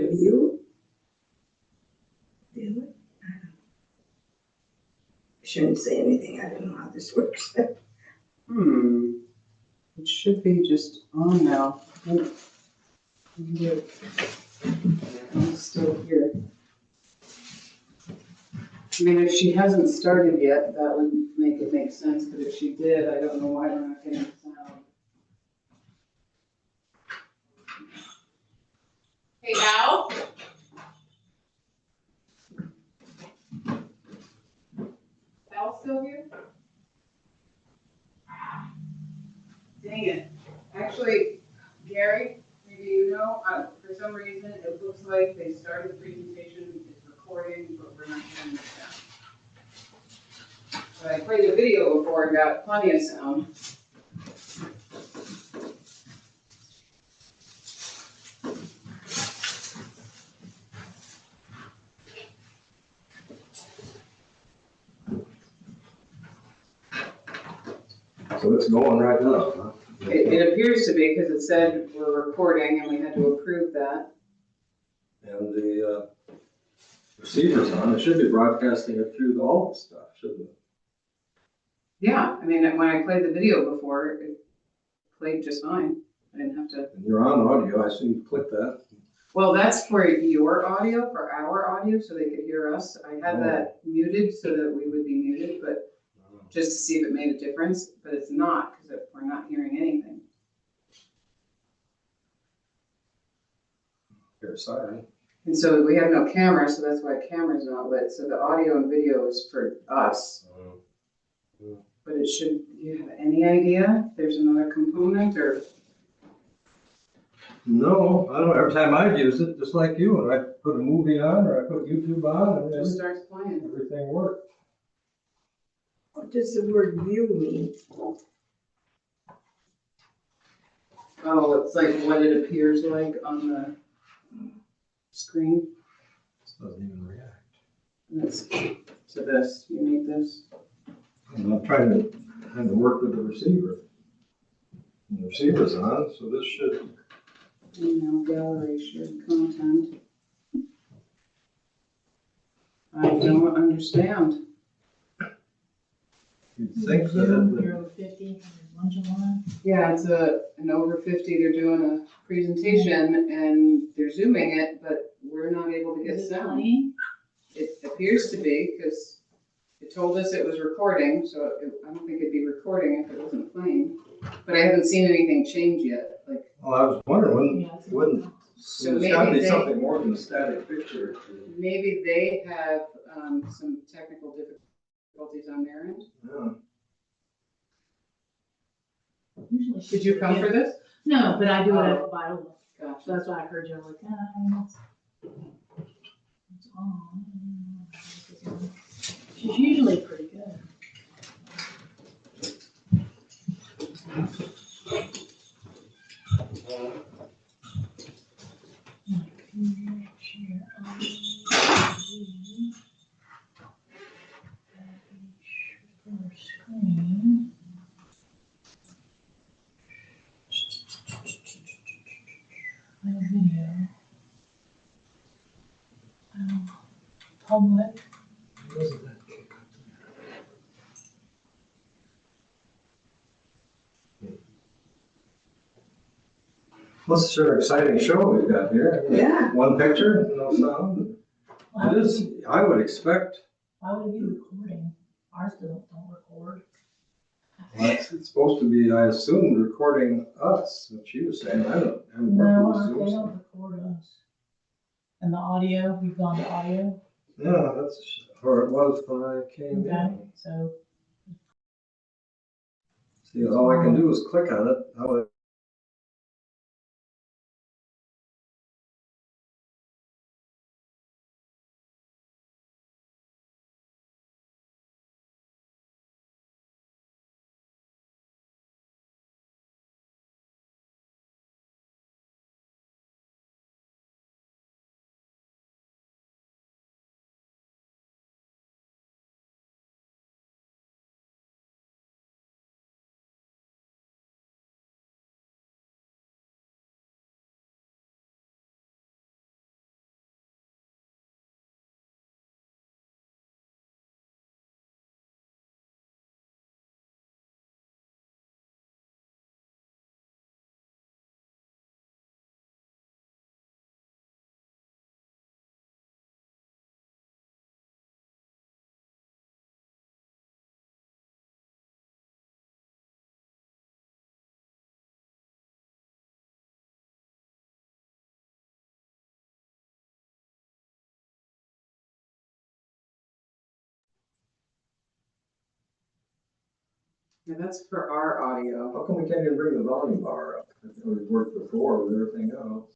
You do it? I shouldn't say anything. I don't know how this works. It should be just on now. I'm still here. I mean, if she hasn't started yet, that would make it make sense, but if she did, I don't know why we're not getting sound. Hey, Al? Al still here? Dang it. Actually, Gary, maybe you know, for some reason, it looks like they started the presentation, it's recording, but we're not hearing the sound. But I played the video before and got plenty of sound. So it's going right now, huh? It appears to be, because it said we're recording and we had to approve that. And the receiver's on, it should be broadcasting it through all the stuff, shouldn't it? Yeah, I mean, when I played the video before, it played just fine. I didn't have to. And you're on audio, I assume you click that. Well, that's for your audio, for our audio, so they could hear us. I had that muted so that we would be muted, but just to see if it made a difference, but it's not, because we're not hearing anything. Hear a siren. And so we have no camera, so that's why camera's not lit. So the audio and video is for us. But it should, do you have any idea if there's another component or? No, I don't know. Every time I've used it, just like you, when I put a movie on or I put YouTube on, and It just starts playing. everything worked. What does the word view mean? Oh, it's like what it appears like on the screen. This doesn't even react. And it's to this, you need this. And I'm trying to work with the receiver. And the receiver's on, so this should. Email gallery shared content. I don't understand. You'd think that. You're over 50, lunch on. Yeah, it's an over 50, they're doing a presentation and they're zooming it, but we're not able to get Is it sound. playing? It appears to be, because it told us it was recording, so I don't think it'd be recording if it wasn't playing. But I haven't seen anything change yet, like. Well, I was wondering, Yeah, it's wouldn't, So there's gotta maybe be they- something more than a static picture. Maybe they have some technical difficulties on their end. Yeah. Usually Did you come for this? No, but I do it at Viola. Gotcha. So that's why I heard you. I'm like, it's on. She's usually pretty good. Screen. Video. Public. Wasn't that kick up there? Well, this is an exciting show we've got here. Yeah. One picture, no sound. It is, I would expect. Why would it be recording? Ours don't record. Well, it's supposed to be, I assume, recording us, what she was saying. I haven't No, worked with they this. don't record us. And the audio, we've gone to audio. Yeah, that's, or it was when I came Okay, in. so. See, all I can do is click on it. I would Yeah, that's for our audio. How come we can't even bring the volume bar up? We've worked before with everything else.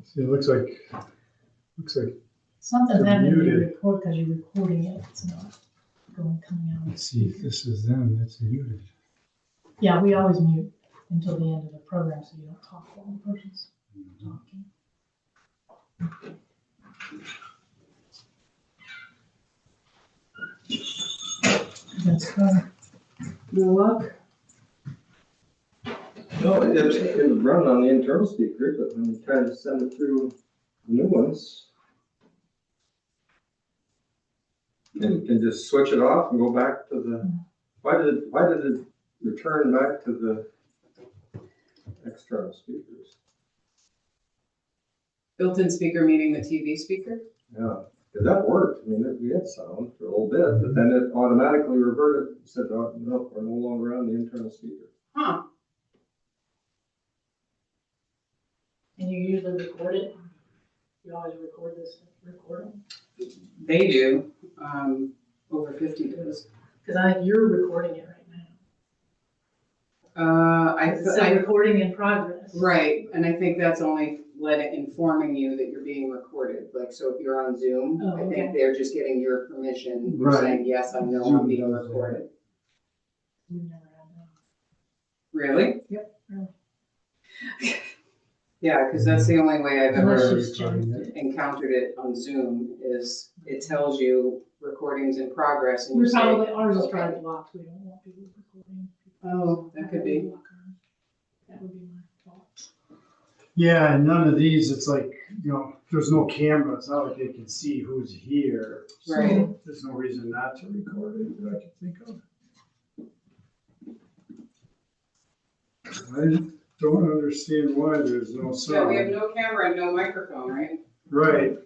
See, it looks like Something's They're happening to your muted. record because you're recording it. It's not coming out. let's see if this is them. It's muted. Yeah, we always mute until the end of the program so you don't talk while the person's talking. That's fine. No luck? No, it was run on the internal speaker, but when you try to send it through new ones, and you can just switch it off and go back to the, why did it return back to the external speakers? Built-in speaker meaning the TV speaker? Yeah, 'cause that worked. I mean, we had sound for a little bit, but then it automatically reverted, said, oh, no, we're no longer on the internal speaker. Huh. And you usually record it? You always record this recording? They do. Over 50 does. Because I think you're recording it right now. It said recording in progress. Right, and I think that's only informing you that you're being recorded. Like, so if you're on Zoom, Oh, I okay. think they're just getting your permission, Right. saying, yes, I know Zoom I'm being does that. recorded. We've never had that. Really? Yep, really. Yeah, because that's the only way I've Unless ever she's changed it. encountered it on Zoom is it tells you recordings in progress and you We say. probably, ours is okay. probably blocked, we don't want people recording. Oh, that could be. That would be my thought. Yeah, and none of these, it's like, there's no camera, it's not like they can see who's here. So Right. there's no reason not to record it that I can think of. I don't understand why there's no Yeah, we have sound. no camera and no microphone, right? Right,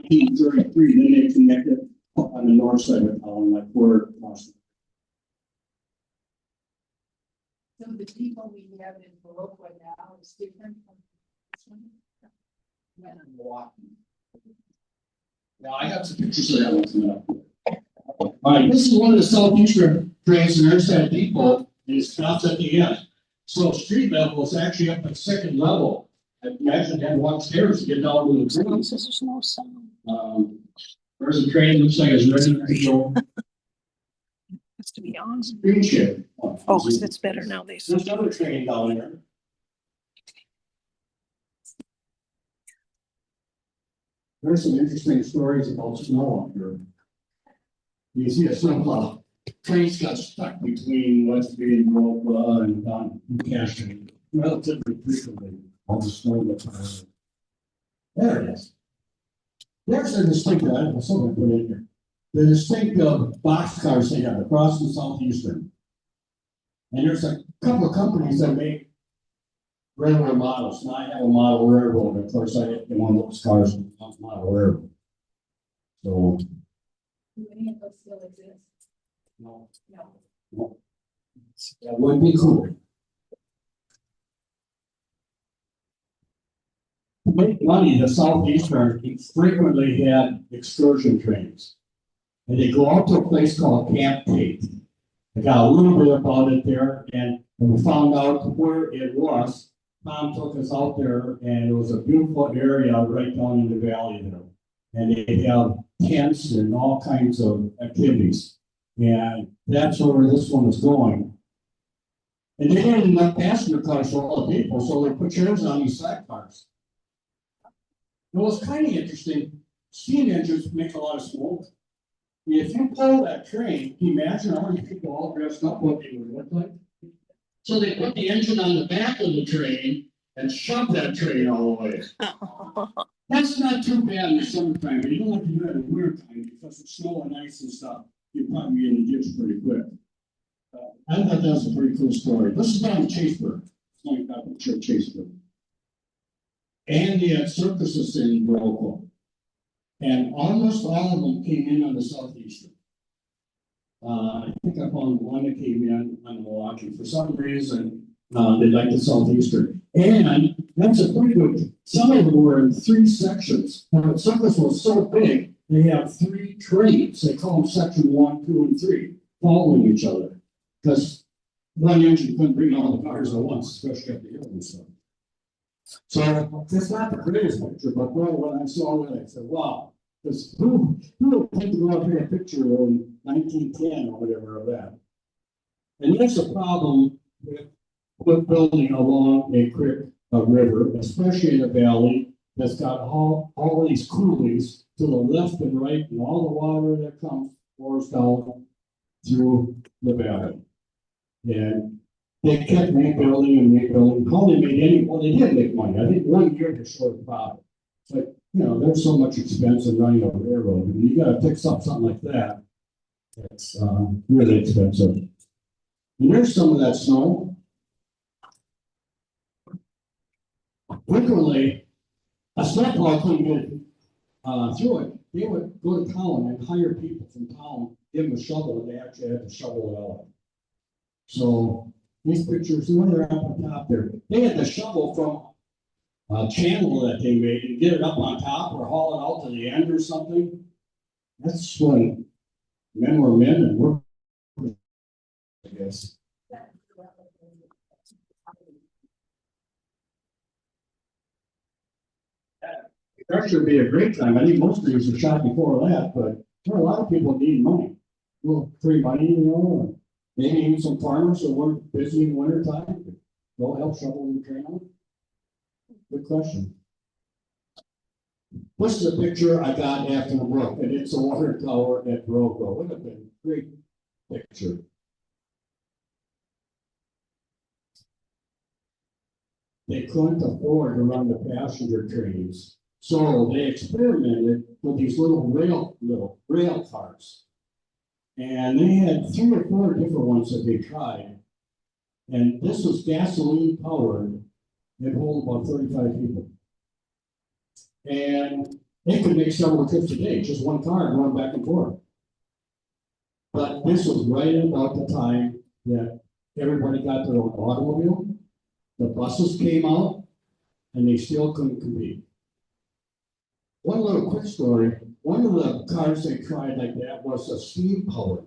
1933, then they connected on the north side of town, like where Crosse. So the people we have in Viroqua now is different from this one? Yeah. Milwaukee. Now I got some pictures of that one coming up. All right, this is one of the southeastern trains, and there's that depot, and it stops at the end. So street level is actually up at second level. I imagine they had to walk stairs to get down to the train. There's no sound. There's a train, looks like it's ready to go. Has to be on. Green ship. Oh, it's better now. They There's another train down there. There's some interesting stories about snow up here. You see a snowplow. Trains got stuck between Westby and Viroqua and down Cashin relatively frequently. All the snow that's there it is. There's a distinct, I have something to put in here. The distinct boxcars they have, the Crosse Southeastern. And there's a couple of companies that make railroad models, and I have a model railroad. Of course, I had one of those cars, model railroad. So. Do any of those still exist? No. No. That would be cool. To make money, the Southeastern frequently had excursion trains. And they go out to a place called Camp Tate. I got a little bit about it there, and when we found out where it was, Tom took us out there, and it was a beautiful area right down in the valley there. And they have tents and all kinds of activities. And that's where this one is going. And they had enough passenger cars for all the people, so they put chairs on these sidecars. It was kind of interesting. Steam engines make a lot of smoke. If you pull that train, can you imagine how many people all dressed up what they would look like? So they put the engine on the back of the train and shove that train all the way. That's not too bad in the summertime, but you don't have to do that in the wintertime because of snow and ice and stuff. You'd probably be in the ditch pretty quick. I thought that was a pretty cool story. This is down in Chaseburg. It's only about the church Chaseburg. And they had circuses in Viroqua. And almost all of them came in on the Southeastern. I think I found one that came in on Milwaukee. For some reason, they liked the Southeastern. And that's a pretty good, some of them were in 3 sections. Now, the circus was so big, they have 3 trains. They call them section 1, 2, and 3, following each other. Because one engine couldn't bring all the cars at once, especially up the hill and stuff. So it's not the greatest picture, but boy, when I saw that, I said, wow. Because who would think to go out here a picture in 1910 or whatever of that? And that's a problem with building along a creek, a river, especially in the valley, that's got all these coulees to the left and right, and all the water that comes pours down through the valley. And they kept rebuilding and rebuilding. How they made any, well, they did make money. I think 1 year they showed a profit. It's like, you know, there's so much expense in running a railroad. And you got to fix up something like that. It's really expensive. And there's some of that snow. Frequently, a snowplow couldn't get through it. They would go to town and hire people from town, give them a shovel, and they actually had to shovel it out. So these pictures, when they're up on top there, they had to shovel from a channel that they made and get it up on top or haul it out to the end or something. That's when men were men and we're, I guess. That should be a great time. I think most things are shot before that, but there are a lot of people that need money. A little free money, you know. Maybe even some farmers that weren't busy in the winter time. They'll help shovel the train. Good question. This is a picture I got after the brook, and it's a water tower at Viroqua. Would have been a great picture. They couldn't afford to run the passenger trains, so they experimented with these little rail cars. And they had 3 or 4 different ones that they tried. And this was gasoline powered. It hold about 35 people. And They could make several trips a day, just one car going back and forth. But this was right about the time that everybody got their own automobile. The buses came out, and they still couldn't compete. One little quick story, one of the cars they tried like that was a steam powered.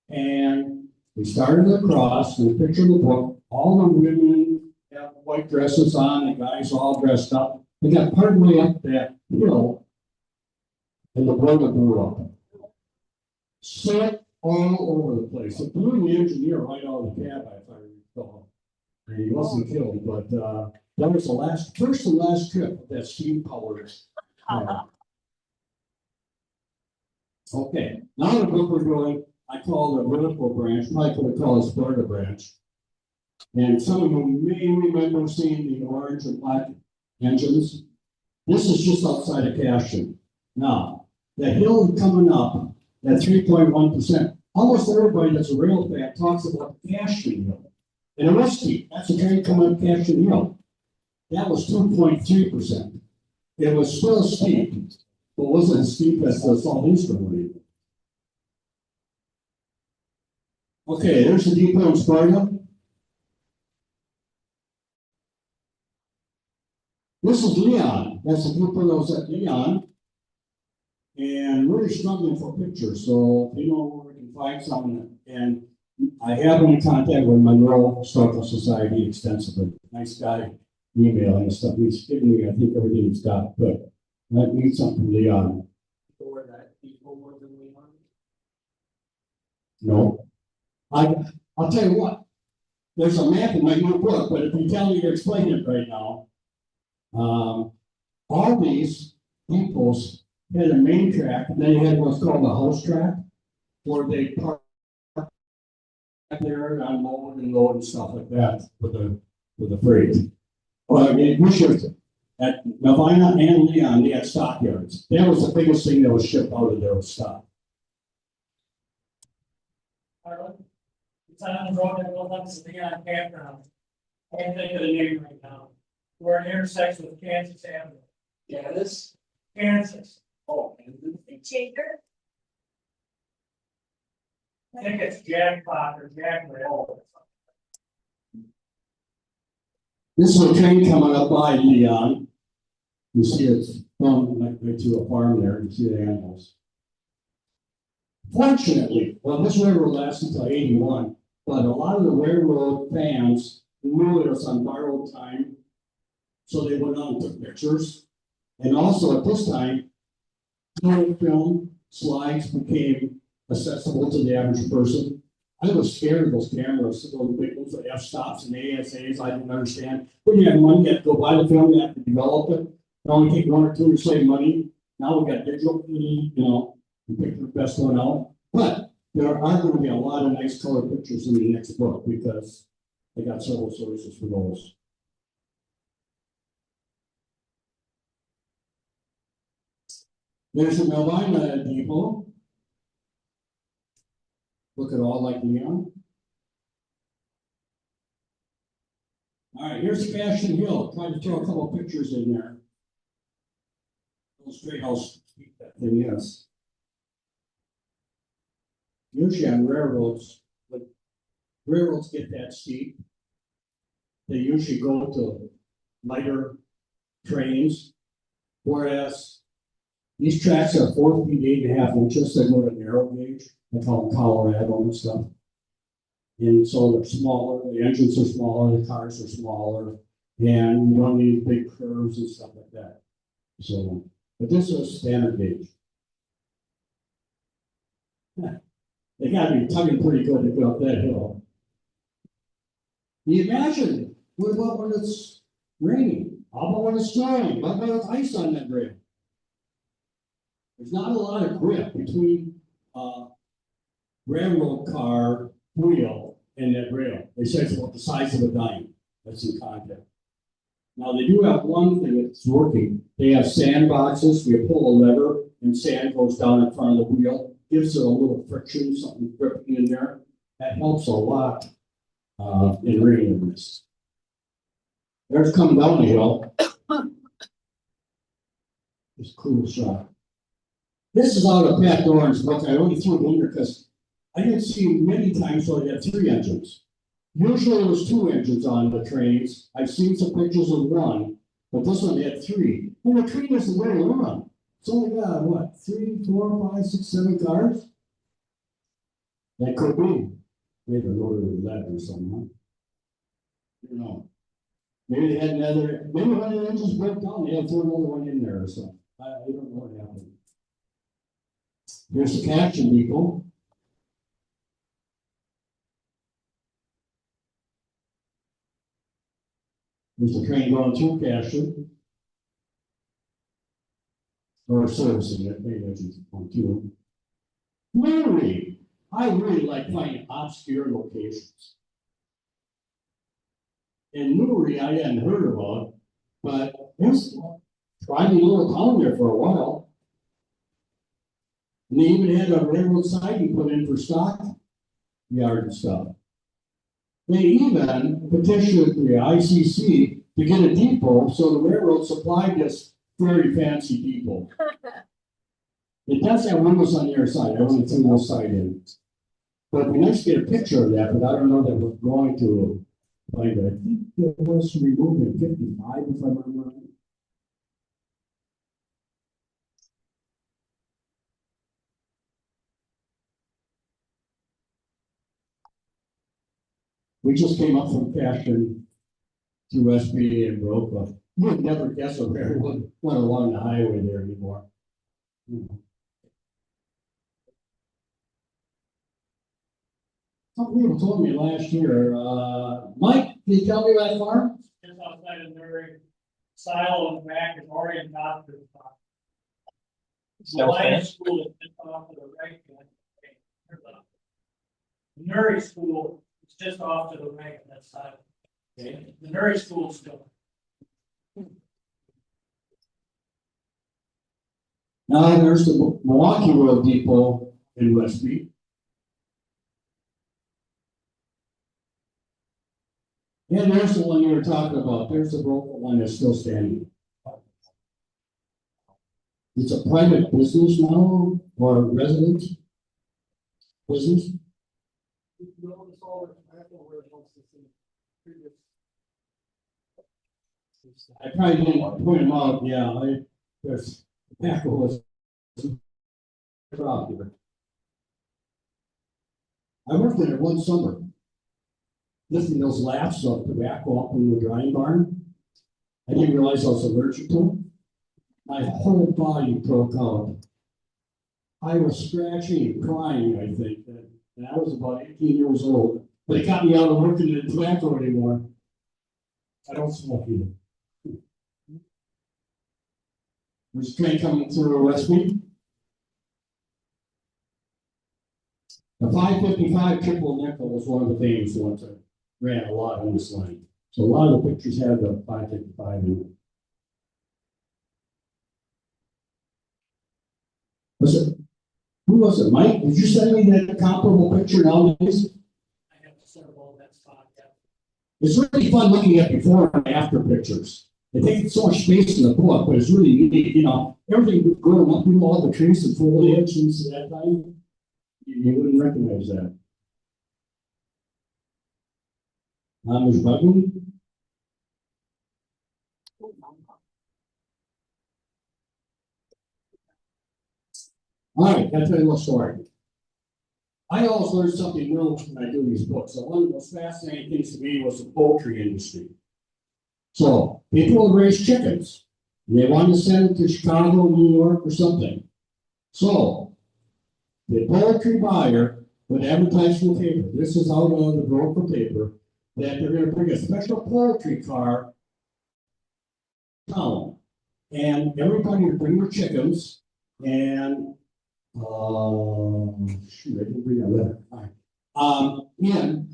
And we started across, and the picture in the book, all the women have white dresses on, the guys all dressed up. They got partway up that hill, and the boiler blew up. Set all over the place. It blew the engineer right out of the cab, if I recall. And he wasn't killed, but that was the first and last trip of that steam powered. Okay, now the book we're doing, I call the Viroqua branch, probably could have called it Stoddard branch. And some of you may remember seeing the orange and black engines. This is just outside of Cashin. Now, the hill coming up at 3.1%, almost everybody that's a rail fan talks about Cashin Hill. And it was steep. That's a train coming up Cashin Hill. That was 2.3%. It was still steep, but wasn't as steep as the Southeastern Railroad. Okay, there's the depot in Sparta. This is Leon. That's the depot that was at Leon. And really struggling for pictures, so if you know where we can find someone, and I have been in contact with Monroe Historical Society extensively. Nice guy, emailing and stuff. He's giving me, I think, everything he's got, but I need something from Leon. No. I'll tell you what, there's a map in my new book, but if you tell me to explain it right now, all these depots had a main track, and then you had what's called a house track, where they park there and unload and load and stuff like that with the freight. Well, we shipped at Melvina and Leon, they had stockyards. That was the biggest thing that was shipped out of there was stock. Arlyn, it's on the road that goes up to the Leon campground. Can't think of the name right now. Where it intersects with Kansas Avenue. Kansas? Kansas. Oh. Jager? I think it's Jackpot or Jackrail. This is a train coming up by Leon. You see it's going like right to a farm there. You see the animals. Fortunately, well, this railroad lasted until 81, but a lot of the railroad fans knew it was on borrowed time, so they went on and took pictures. And also at this time, film slides became accessible to the average person. I was scared of those cameras, those big ones with f-stops and ASAs. I didn't understand. When you have money, you have to go buy the film, you have to develop it. It only take one or two to save money. Now we got digital, you know, you pick the best one out. But there are going to be a lot of nice color pictures in the next book because I got several sources for those. There's a Melvina depot. Look at all like Leon. All right, here's Cashin Hill. Tried to throw a couple of pictures in there. Little straight house, that thing, yes. Usually on railroads, when railroads get that steep, they usually go to lighter trains, whereas these tracks are 4 feet, 8.5 inches. They go to narrow gauge. I call them Colorado and stuff. And so they're smaller, the engines are smaller, the cars are smaller, and you don't need big curves and stuff like that. So, but this is standard gauge. They gotta be tugging pretty good to go up that hill. Can you imagine? What about when it's raining? How about when it's snowing? What about with ice on that rail? There's not a lot of grip between railroad car wheel and that rail. They say it's about the size of a dime that's in contact. Now they do have one thing that's working. They have sandboxes. We pull a lever and sand goes down in front of the wheel. Gives it a little friction, something gripping in there. That helps a lot in rain and mist. There's coming down the hill. It's a cool shot. This is out of Pat Doran's book. I only threw it in there because I didn't see many times where they had 3 engines. Usually there was 2 engines on the trains. I've seen some pictures of 1, but this one had 3. And the train isn't very long. It's only got, what, 3, 4, 5, 6, 7 cars? That could be. Maybe a loader with lead or something, huh? You know. Maybe they had another, maybe one of the engines broke down, they had to throw another one in there or something. I don't know what happened. Here's the caption, people. There's the train going through Cashin. Or servicing it, maybe that's on 2. Mary, I really like finding obscure locations. In Newry, I hadn't heard about, but there's a tiny little town there for a while. And they even had a railroad siding put in for stock yard and stuff. They even petitioned the ICC to get a depot, so the railroad supplied this very fancy depot. It does have windows on the other side. I want to turn those side in. But it'd be nice to get a picture of that, but I don't know that we're going to find it. I think it was removed in 55, if I remember right. We just came up from Cashin to Westby and Viroqua. You would never guess a railroad went along the highway there anymore. Some people told me last year, Mike, can you tell me that farm? Just outside of Murray, silo in the back is already in doctor's spot. The line school is just off to the right. The Murray school is just off to the right on that side. Okay. The Murray school is still. Now there's the Milwaukee Road depot in Westby. And there's the one you were talking about. There's the broken one that's still standing. It's a private business now, or residence business. I probably didn't point them out. Yeah, there's tobacco was popular. I worked in it one summer. Lifting those laps of tobacco up in the drying barn. I didn't realize I was allergic to them. My whole body broke out. I was scratching and crying, I think, and I was about 18 years old. But it got me out of working in tobacco anymore. I don't smoke either. There's a train coming through Westby. The 555 triple nickel was one of the famous ones that ran a lot on this line. So a lot of the pictures have the 555 in it. Was it? Who was it? Mike? Did you send me that comparable picture nowadays? I have to sort of all that spot. Yeah. It's really fun looking at before and after pictures. They take so much space in the book, but it's really neat. You know, everything growing up, you know, all the trees and foliage since that time, you wouldn't recognize that. There's Buggy. All right, that's a little story. I always learn something new when I do these books. So one of the most fascinating things to me was the poultry industry. So people would raise chickens, and they wanted to send it to Chicago, New York, or something. So the poultry buyer would advertise in the paper. This is out of the Viroqua paper, that they're going to bring a special poultry car town, and everybody would bring their chickens, and shoot, I didn't bring that letter. All right.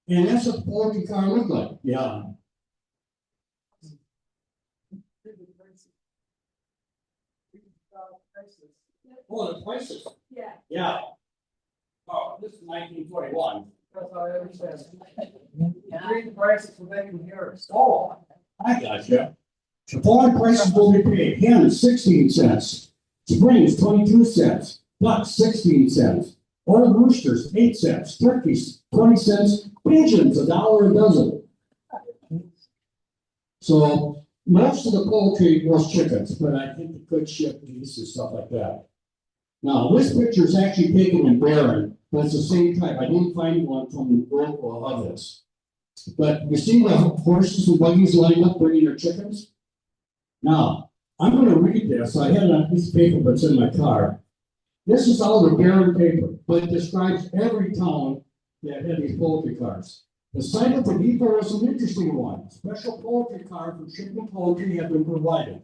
And that's what the poultry car looked like. Yeah. Oh, the prices. Yeah. Yeah. Oh, this is 1941. That's all I understand. Read the prices so they can hear us. Oh, I gotcha. The following prices will be paid: hens 16 cents, springs 22 cents, ducks 16 cents, old roosters 8 cents, turkeys 20 cents, pigeons $1 a dozen. So most of the poultry was chickens, but I think the could ship geese and stuff like that. Now, this picture is actually taken in Barron, but it's the same type. I didn't find one from the Viroqua of this. But you see the horses and buggies lined up bringing their chickens? Now, I'm going to read this. I had it on a piece of paper, but it's in my car. This is out of the Barron paper, but it describes every town that had these poultry cars. The site of the depot was an interesting one. Special poultry car for shipping poultry had been provided.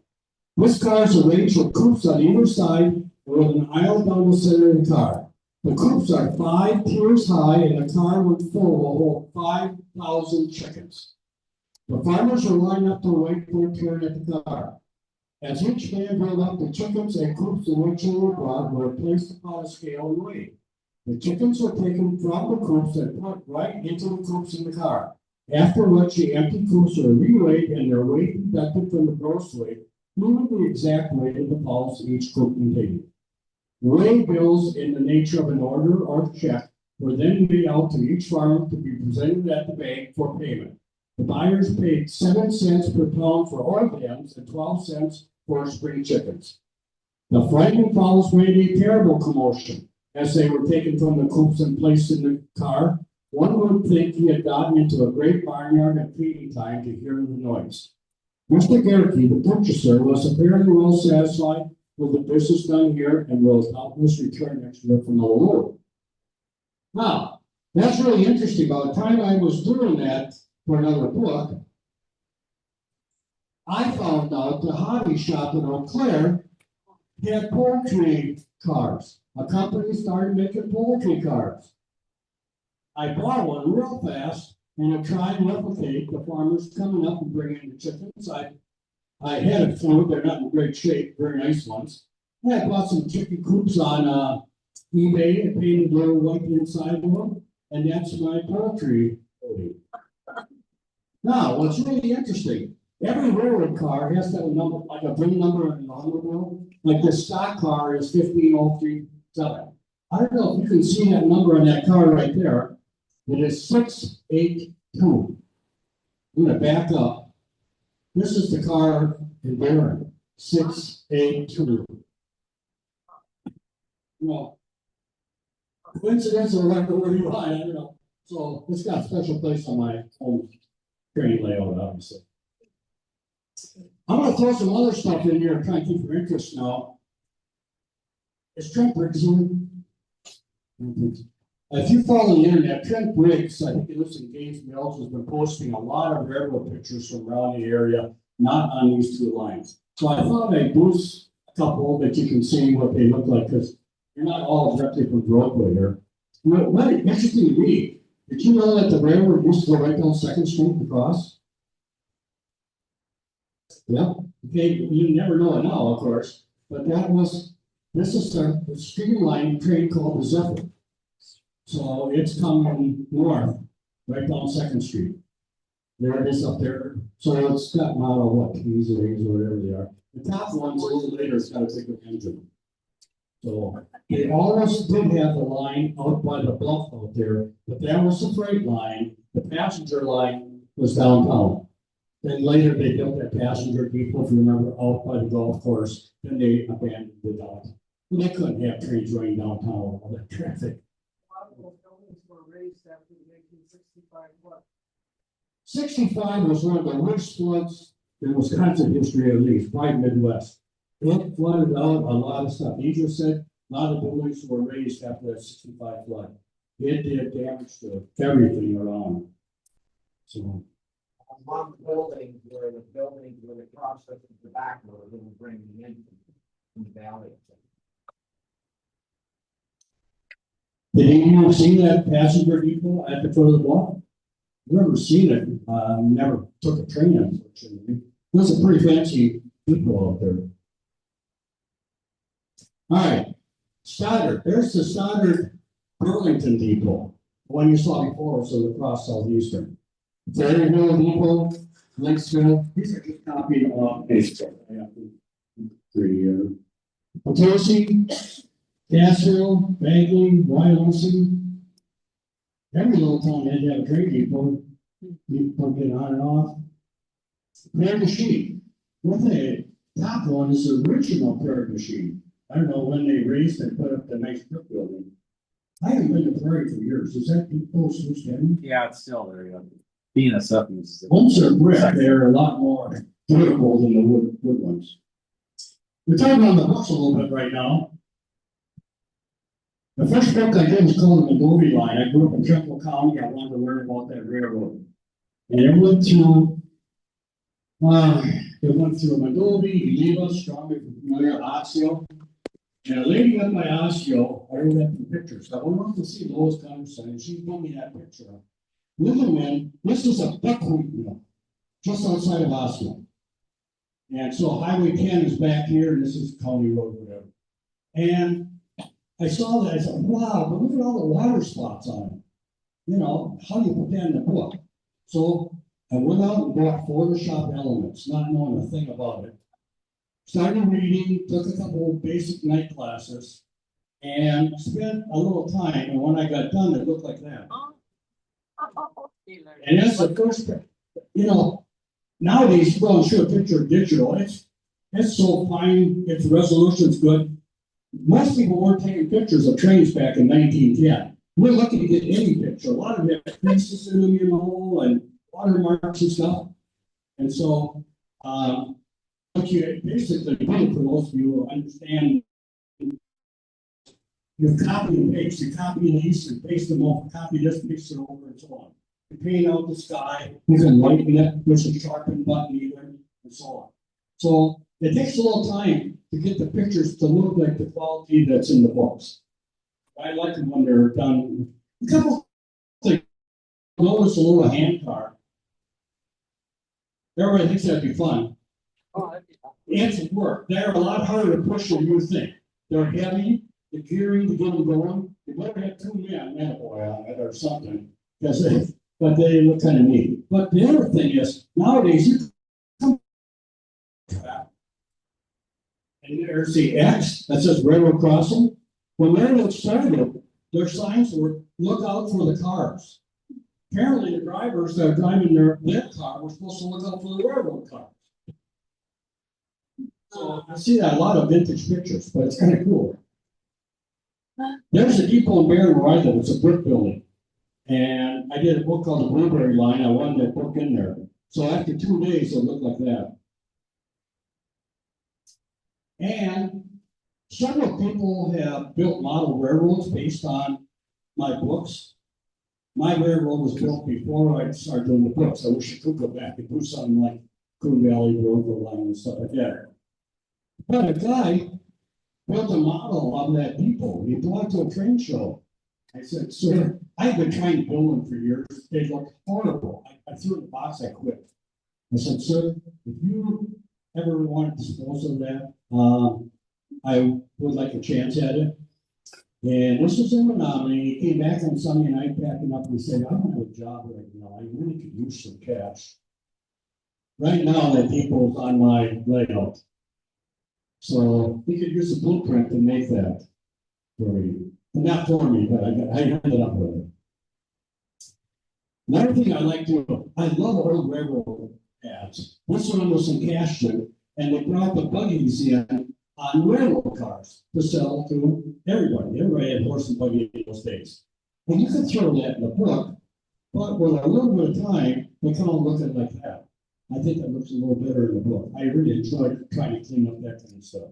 This car is arranged with coops on either side and with an aisle down the center of the car. The coops are 5 tiers high, and the car would full will hold 5,000 chickens. The farmers were lined up to wait for a turn at the car. As each man drove up, the chickens and coops in which they were brought were placed upon a scale and weighed. The chickens were taken from the coops and put right into the coops in the car, after which the empty coops were reweighed and their weight deducted from the gross weight, leaving the exact weight of the fowls each coop contained. Weigh bills in the nature of an order or check were then made out to each farmer to be presented at the bank for payment. The buyers paid 7 cents per pound for oil hens and 12 cents for spring chickens. The frightened fowls made a terrible commotion as they were taken from the coops and placed in the car. One would think he had gotten into a great barnyard at feeding time to hear the noise. Mr. Gerke, the purchaser, was apparently well satisfied with the business done here and will doubtless return next year for another load. Now, that's really interesting. By the time I was doing that for another book, I found out the hobby shop in Eau Claire had poultry cars. A company started making poultry cars. I bought one real fast and I tried to replicate the farmers coming up and bringing the chickens. I had a few, they're not in great shape, very nice ones. And I bought some chicken coops on eBay and painted little white inside of them, and that's my poultry. Now, what's really interesting, every railroad car has to have a number, like a VIN number and an automobile. Like this stock car is 15037. I don't know if you can see that number on that car right there. It is 682. I'm going to back up. This is the car in Barron, 682. Well, coincidence or whatever you want, I don't know. So it's got a special place on my home train layout, obviously. I'm going to throw some other stuff in here and try and keep your interest now. Is Trent Briggs in? If you follow the internet, Trent Briggs, I think he lives in Gaines Mills, has been posting a lot of railroad pictures from around the area, not on these two lines. So I thought I'd boost a couple that you can see what they look like, because they're not all directly from Viroqua here. What interesting to me, did you know that the railroad used to go right down 2nd Street to Crosse? Yeah, okay, you never know it now, of course, but this is a streamlined train called the Zephyr. So it's coming north, right down 2nd Street. There it is up there. So it's got model, what, T's or A's or whatever they are. The top one's a little later, it's got a bigger engine. So they always did have the line out by the bluff out there, but that was the freight line. The passenger line was downtown. Then later they built that passenger depot, if you remember, out by the golf course. Then they abandoned the dock. They couldn't have trains running downtown with all that traffic. A lot of those buildings were raised after the 1965 flood. 65 was one of the worst floods in Wisconsin history, at least, right Midwest. It flooded out a lot of stuff. He just said a lot of buildings were raised after that 65 flood. It did damage to everything around. So. One building where the building where the process of the back road will bring the in from the valley. Did anyone see that passenger depot at the foot of the bluff? Never seen it. Never took a train, unfortunately. That's a pretty fancy depot out there. All right, Stoddard. There's the Stoddard Burlington depot. The one you saw before was the Crosse Southeastern. Ferry Hill Depot, links to, these are just copied off Facebook. I have to- Three, Potosi, Castle, Bagley, Wyoming. Every little town had to have a train depot. You pump it on and off. Prayer machine. One thing, top one is the original prayer machine. I don't know when they raised and put up the nice brick building. I haven't been to Prairie for years. Is that people switched in? Yeah, it's still there. Yeah. Being a stuff uses it. Once they're brick, they're a lot more durable than the wood ones. We're talking about the books a little bit right now. The first book I did was called The Milwaukee Line. I grew up in Trumbull County. I wanted to learn about that railroad. And it went through Milwaukee, Geneva, strongly familiar, Osseo. And a lady up by Osseo, I wrote up the pictures. I went off to see Lois Gunderson, and she told me that picture. Little man, this is a buckwheat mill, just outside of Osseo. And so Highway 10 is back here, and this is County Road, whatever. And I saw that, I thought, wow, but look at all the water spots on it. You know, how do you put that in the book? So I went out and bought Photoshop Elements, not knowing a thing about it. Started reading, took a couple of basic night classes, and spent a little time. And when I got done, it looked like that. And that's the first, you know, nowadays you go and shoot a picture digital. It's so fine, its resolution's good. Most people weren't taking pictures of trains back in 1910. We're lucky to get any picture. A lot of it had creases in them, you know, and watermarks and stuff. And so, what you basically do, for those of you who understand, you copy and paste. You copy these and paste them over, copy this, paste it over, and so on. You paint out the sky, you can lighten it, there's a sharpen button either, and so on. So it takes a little time to get the pictures to look like the quality that's in the books. I like them when they're done. A couple things. Notice a little hand car. Everybody thinks that'd be fun. It's work. They're a lot harder to push than you think. They're heavy, the gearing to get them going. You better have two men, boy, on it or something. But they look kind of neat. But the other thing is, nowadays, you come and there's the X that says railroad crossing. When railroad started, their signs were look out for the cars. Apparently, the drivers that are driving their car were supposed to look out for the railroad cars. So I see that a lot of vintage pictures, but it's kind of cool. There's a depot in Barron where I live. It's a brick building. And I did a book called The Blueberry Line. I wanted that book in there. So after 2 days, it looked like that. And several people have built model railroads based on my books. My railroad was built before I started doing the books. I wish I could go back and do something like Coon Valley Road line and stuff like that. But a guy built a model of that depot. He brought it to a train show. I said, sir, I've been trying to build them for years. They look horrible. I threw it in the box, I quit. I said, sir, if you ever want to dispose of that, I would like a chance at it. And this was in Menominee. He came back on Sunday night packing up and he said, I don't have a job right now. I really could use some cash. Right now, that depot is on my layout. So he could use a blueprint to make that for me. Not for me, but I ended up with it. Another thing I like to, I love old railroad ads. This one was in Cashton, and they brought the buggies in on railroad cars to sell to everybody. Everybody had horse and buggy in those days. And you could throw that in the book, but with a little bit of time, they come out looking like that. I think that looks a little better in the book. I really enjoyed trying to clean up that kind of stuff.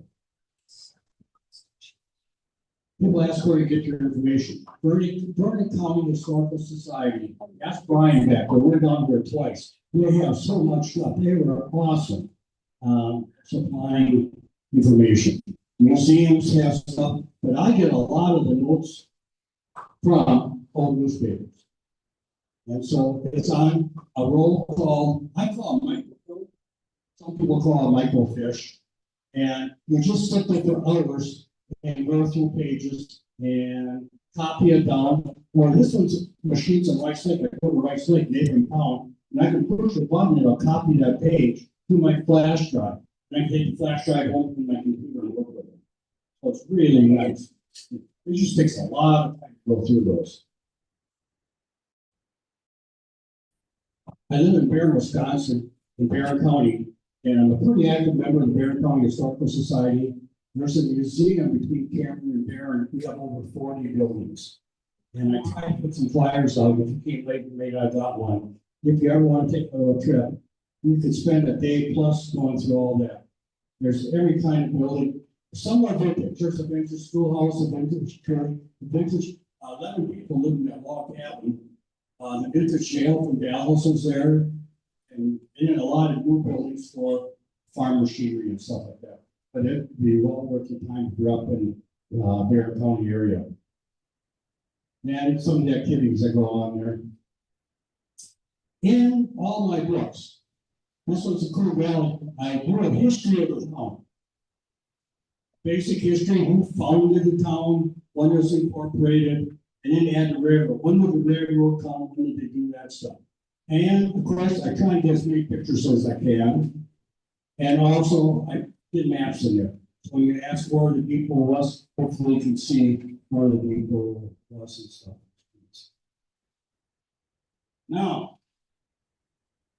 People ask where you get your information. Vernon County Historical Society. Ask Brian back. We went down there twice. They have so much stuff. They were awesome supplying information. Museums have stuff, but I get a lot of the notes from old newspapers. And so it's on a roll called, I call it microfilm. Some people call it microfiche. And you just sit there for hours and go through pages and copy it down. Or this one's machines in Rice Lake. I go to Rice Lake, neighboring town, And I can push a button and it'll copy that page to my flash drive. And I can take the flash drive home from my computer and look at it. So it's really nice. It just takes a lot of time to go through those. I live in Barron, Wisconsin, in Barron County, and I'm a pretty active member of the Barron County Historical Society. There's a museum between Cameron and Barron. We have over 40 buildings. And I tried to put some flyers out. If you came late and made, I got one. If you ever want to take a little trip, you could spend a day plus going through all that. There's every kind of building. Some are vintage. There's a vintage schoolhouse, a vintage church, a vintage. 11 people live in that log cabin. The vintage jail from Dallas is there, and then a lot of new buildings for farm machinery and stuff like that. But it'd be well worth your time if you're up in Barron County area. And some of the activities that go on there. In all my books, this was a Coon Valley. I do a history of the town. Basic history, who founded the town, when it was incorporated, and then add the railroad. When did the railroad come? When did they do that stuff? And of course, I try and get as many pictures as I can. And also, I did maps in there. So when you ask where the people was, hopefully you can see where the people was and stuff. Now,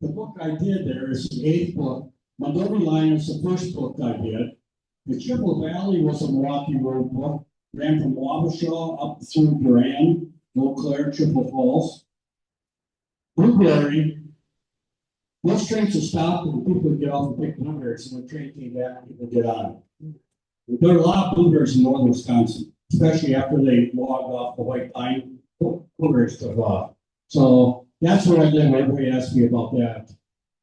the book I did there is the 8th book. Milwaukee Line is the first book I did. The Triple Valley was a Milwaukee Road book. Ran from Wabasha up through Duran, Eau Claire, Triple Falls. Blueberry, most trains would stop and people would get off and pick blueberries, and when the train came back, people would get on. There are a lot of blueberries in northern Wisconsin, especially after they logged off the white pine. Blueberries took off. So that's where I live. Everybody asks me about that.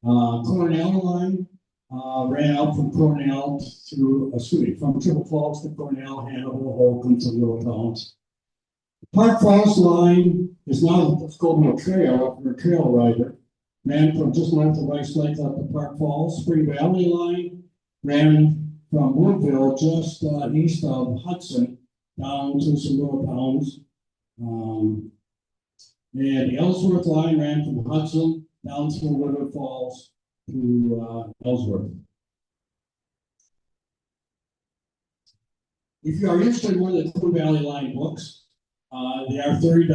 Cornell Line. Ran out from Cornell from Triple Falls to Cornell, Hannibal, Holcomb to little towns. Park Falls Line is now the Scoville Trail, for a trail rider. Ran from just north of Rice Lake up to Park Falls. Spring Valley Line ran from Woodville, just east of Hudson, down to some little towns. And the Ellsworth Line ran from Hudson down through Woodward Falls to Ellsworth. If you are interested in one of the Coon Valley Line books, they are $30,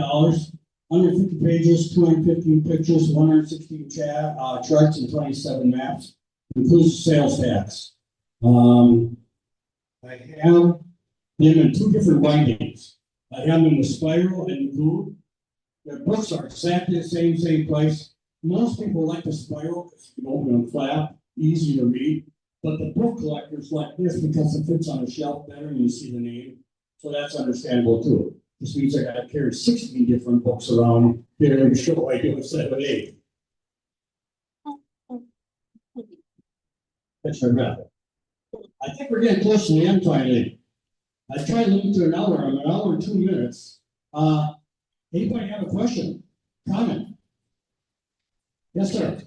150 pages, 215 pictures, 116 charts, and 27 maps. Includes sales tax. I have them in 2 different bindings. I have them in the spiral and the glue. Their books are exactly the same price. Most people like the spiral because you can open them flat, easy to read. But the book collectors like this because it fits on a shelf better and you see the name. So that's understandable too. This means I got to carry 16 different books around here to show I do instead of 8. That's my math. I think we're getting close to the end finally. I tried to limit to an hour. I'm an hour and 2 minutes. Anybody have a question? Comment? Yes, sir.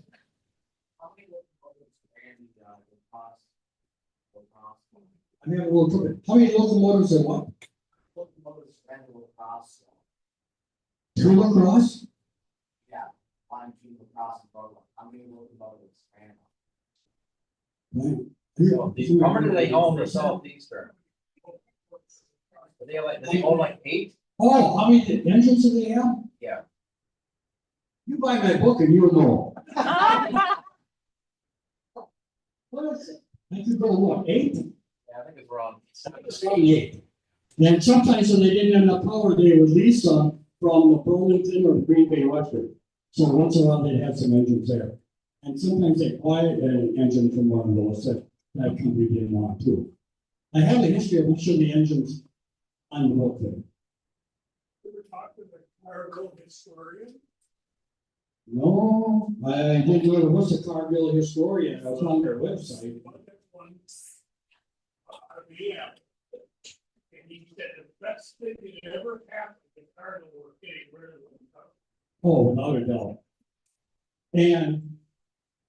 I have a little trouble. How many locomotives are what? Locomotives ran to lacrosse. 2 lacrosse? Yeah, line 2 lacrosse and Vernon. How many locomotives ran? How many do they own the Southeastern? Do they own like 8? Oh, how many engines do they have? Yeah. You buy my book and you'll know. What is it? I could go what, 8? Yeah, I think it's wrong. It's 8. And sometimes when they didn't have enough power, they would lease some from the Burlington or the Green Bay Western. So once in a while they'd have some engines there. And sometimes they buy an engine from one of those that company didn't want too. I have a history of each of the engines on the book there. We were talking with a Cargill historian. No, I didn't know there was a Cargill historian. I was on their website. Yeah. And he said the best thing that ever happened to Cargill was getting rid of them. Oh, without a doubt. And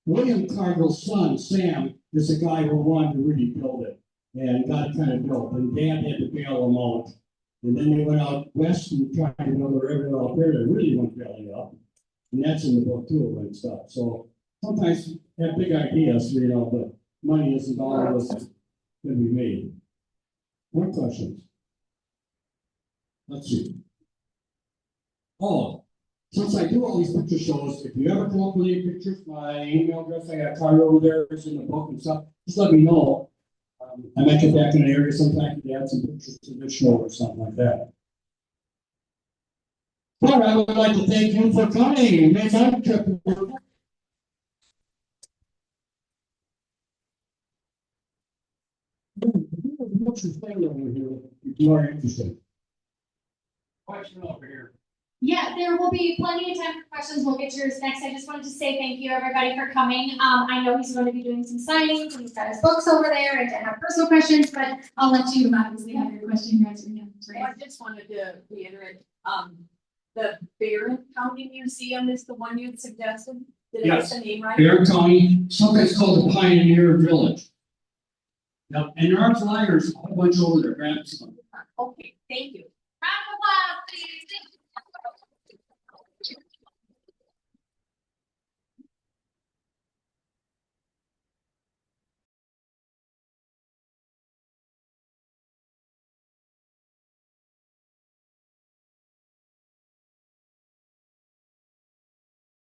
William Cargill's son, Sam, is the guy who wanted to really build it and got it kind of built. And Dad had to bail them out. And then they went out west and tried to build a railroad out there that really went belly up. And that's in the book too, and stuff, so sometimes have big ideas, you know, but money isn't all of us can be made. More questions? Let's see. Oh, since I do all these picture shows, if you ever come up with any pictures, my email address, I got a card over there, it's in the book and stuff, just let me know. I might get back in the area sometime to add some pictures to the show or something like that. But I would like to thank you for coming and make our trip. What's your thing over here, if you are interested? Question over here. Yeah, there will be plenty of time for questions. We'll get yours next. I just wanted to say thank you, everybody, for coming. I know he's going to be doing some signings, and he's got his books over there, and to have personal questions, but I'll let you obviously have your question answered. I just wanted to reiterate, the Vernon County Museum is the one you suggested? Did I get Yes. the name right? Vernon County, sometimes called the Pioneer Village. Yep, and there are flyers, a whole bunch over there, grab some. Okay, thank you. Round of applause, please.